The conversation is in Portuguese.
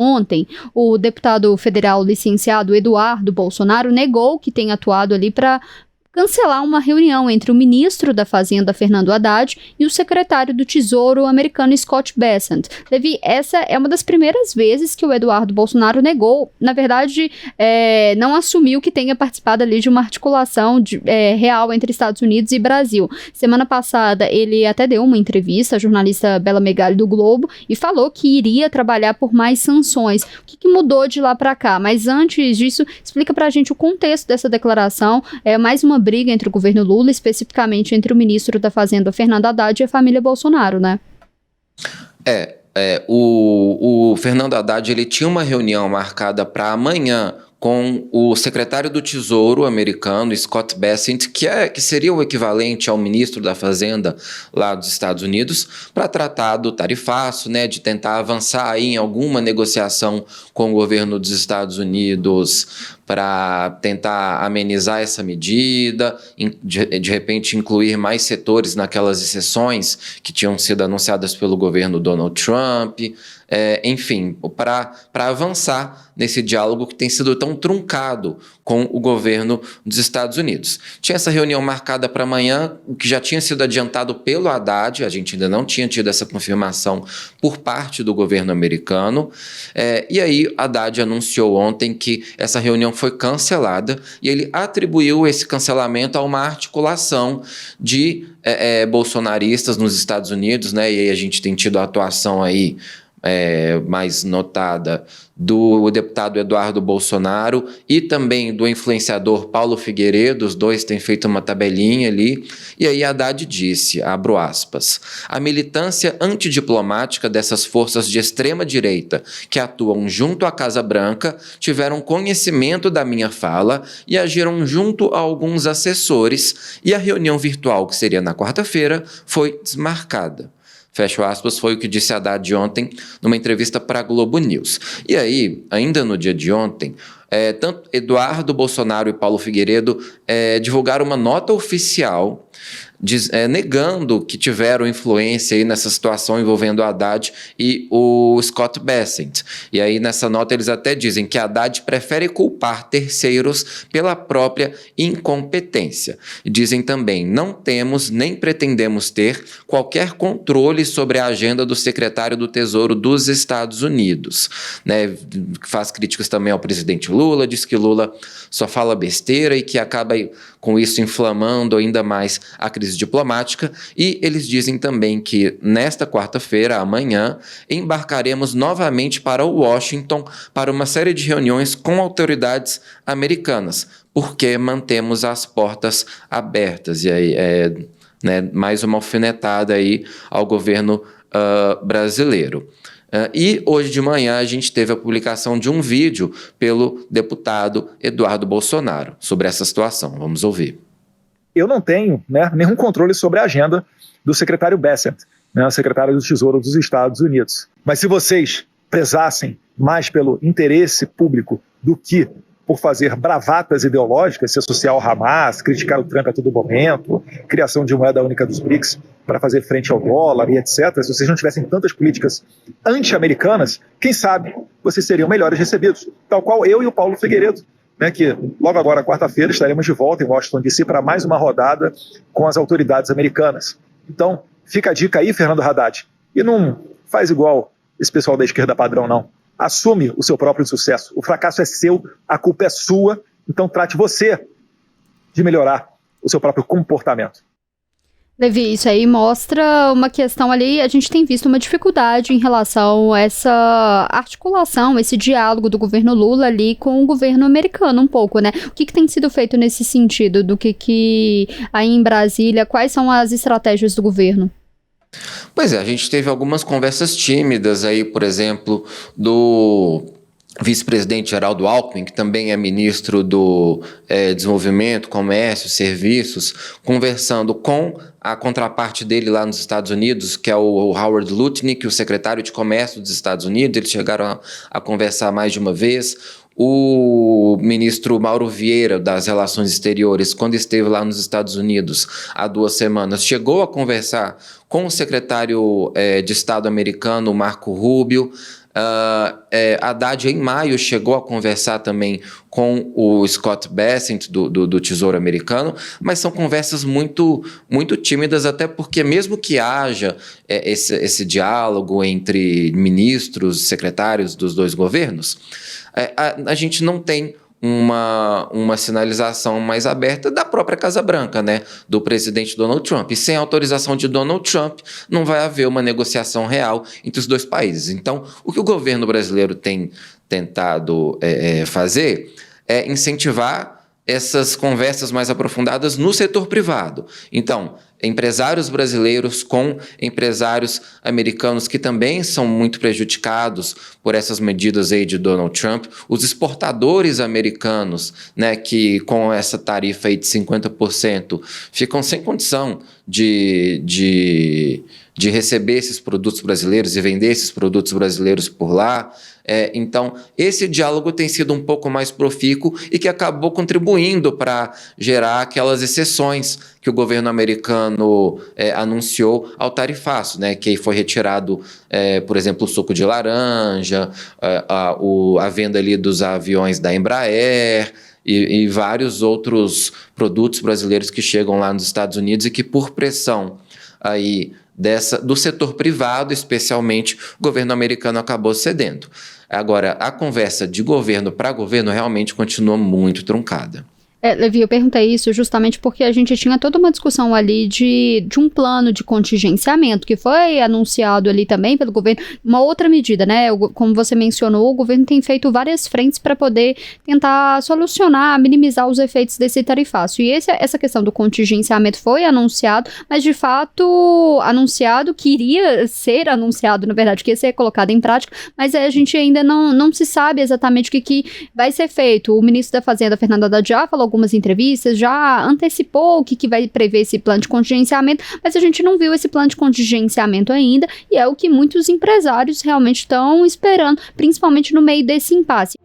Ontem, o deputado federal licenciado Eduardo Bolsonaro negou que tenha atuado ali para cancelar uma reunião entre o ministro da Fazenda, Fernando Haddad, e o secretário do Tesouro americano, Scott Bessent. Levi, essa é uma das primeiras vezes que o Eduardo Bolsonaro negou, na verdade, não assumiu que tenha participado ali de uma articulação real entre Estados Unidos e Brasil. Semana passada, ele até deu uma entrevista à jornalista Bela Megali do Globo e falou que iria trabalhar por mais sanções. O que mudou de lá para cá? Mas antes disso, explica pra gente o contexto dessa declaração. Mais uma briga entre o governo Lula, especificamente entre o ministro da Fazenda, Fernando Haddad, e a família Bolsonaro, né? O Fernando Haddad, ele tinha uma reunião marcada para amanhã com o secretário do Tesouro americano, Scott Bessent, que seria o equivalente ao ministro da Fazenda lá dos Estados Unidos, para tratar do tarifaço, né, de tentar avançar aí em alguma negociação com o governo dos Estados Unidos para tentar amenizar essa medida, de repente incluir mais setores naquelas exceções que tinham sido anunciadas pelo governo Donald Trump, enfim, para avançar nesse diálogo que tem sido tão truncado com o governo dos Estados Unidos. Tinha essa reunião marcada para amanhã, o que já tinha sido adiantado pelo Haddad, a gente ainda não tinha tido essa confirmação por parte do governo americano, e aí Haddad anunciou ontem que essa reunião foi cancelada e ele atribuiu esse cancelamento a uma articulação de bolsonaristas nos Estados Unidos, né? E aí a gente tem tido a atuação aí mais notada do deputado Eduardo Bolsonaro e também do influenciador Paulo Figueiredo. Os dois têm feito uma tabelinha ali, e aí Haddad disse, abro aspas, a militância antidiplomática dessas forças de extrema direita que atuam junto à Casa Branca tiveram conhecimento da minha fala e agiram junto a alguns assessores, e a reunião virtual, que seria na quarta-feira, foi desmarcada. Fecho aspas, foi o que disse Haddad ontem numa entrevista para a Globo News. E aí, ainda no dia de ontem, tanto Eduardo Bolsonaro e Paulo Figueiredo divulgaram uma nota oficial negando que tiveram influência aí nessa situação envolvendo o Haddad e o Scott Bessent. E aí nessa nota eles até dizem que Haddad prefere culpar terceiros pela própria incompetência. E dizem também, não temos nem pretendemos ter qualquer controle sobre a agenda do secretário do Tesouro dos Estados Unidos. Né? Faz críticas também ao presidente Lula, diz que Lula só fala besteira e que acaba com isso inflamando ainda mais a crise diplomática, e eles dizem também que nesta quarta-feira, amanhã, embarcaremos novamente para Washington para uma série de reuniões com autoridades americanas, porque mantemos as portas abertas. E aí mais uma alfinetada aí ao governo brasileiro. E hoje de manhã a gente teve a publicação de um vídeo pelo deputado Eduardo Bolsonaro sobre essa situação. Vamos ouvir. Eu não tenho nenhum controle sobre a agenda do secretário Bessent, o secretário do Tesouro dos Estados Unidos. Mas se vocês prezassem mais pelo interesse público do que por fazer bravatas ideológicas, se associar ao Hamas, criticar o Trump a todo momento, criação de moeda única dos BRICS para fazer frente ao dólar e etc., se vocês não tivessem tantas políticas anti-americanas, quem sabe vocês seriam melhores recebidos, tal qual eu e o Paulo Figueiredo, que logo agora, quarta-feira, estaremos de volta em Washington, D.C. para mais uma rodada com as autoridades americanas. Então, fica a dica aí, Fernando Haddad, e não faz igual esse pessoal da esquerda padrão, não. Assume o seu próprio sucesso. O fracasso é seu, a culpa é sua, então trate você de melhorar o seu próprio comportamento. Levi, isso aí mostra uma questão ali, a gente tem visto uma dificuldade em relação a essa articulação, esse diálogo do governo Lula ali com o governo americano um pouco, né? O que tem sido feito nesse sentido, do que aí em Brasília, quais são as estratégias do governo? Pois a gente teve algumas conversas tímidas aí, por exemplo, do vice-presidente Geraldo Alckmin, que também é ministro do Desenvolvimento, Comércio, Serviços, conversando com a contraparte dele lá nos Estados Unidos, que é o Howard Lutnick, o secretário de Comércio dos Estados Unidos. Eles chegaram a conversar mais de uma vez. O ministro Mauro Vieira, das Relações Exteriores, quando esteve lá nos Estados Unidos há 2 semanas, chegou a conversar com o secretário de Estado americano, Marco Rubio. Haddad, em maio, chegou a conversar também com o Scott Bessent, do Tesouro Americano, mas são conversas muito, muito tímidas, até porque mesmo que haja esse diálogo entre ministros, secretários dos dois governos, a gente não tem uma sinalização mais aberta da própria Casa Branca, né, do presidente Donald Trump. E sem autorização de Donald Trump, não vai haver uma negociação real entre os dois países. Então, o que o governo brasileiro tem tentado fazer é incentivar essas conversas mais aprofundadas no setor privado. Então, empresários brasileiros com empresários americanos que também são muito prejudicados por essas medidas aí de Donald Trump, os exportadores americanos, né, que com essa tarifa aí de 50% ficam sem condição de receber esses produtos brasileiros e vender esses produtos brasileiros por lá. Então, esse diálogo tem sido um pouco mais profícuo e que acabou contribuindo para gerar aquelas exceções que o governo americano anunciou ao tarifaço, né? Que foi retirado, por exemplo, o suco de laranja, a venda ali dos aviões da Embraer e vários outros produtos brasileiros que chegam lá nos Estados Unidos e que, por pressão aí do setor privado, especialmente, o governo americano acabou cedendo. Agora, a conversa de governo para governo realmente continua muito truncada. Levi, eu perguntei isso justamente porque a gente tinha toda uma discussão ali de um plano de contingenciamento que foi anunciado ali também pelo governo, uma outra medida, né? Como você mencionou, o governo tem feito várias frentes para poder tentar solucionar, minimizar os efeitos desse tarifaço. E essa questão do contingenciamento foi anunciado, mas de fato anunciado, que iria ser anunciado, na verdade, que ia ser colocado em prática, mas a gente ainda não se sabe exatamente o que vai ser feito. O ministro da Fazenda, Fernando Haddad, já falou algumas entrevistas, já antecipou o que vai prever esse plano de contingenciamento, mas a gente não viu esse plano de contingenciamento ainda, e é o que muitos empresários realmente estão esperando, principalmente no meio desse impasse.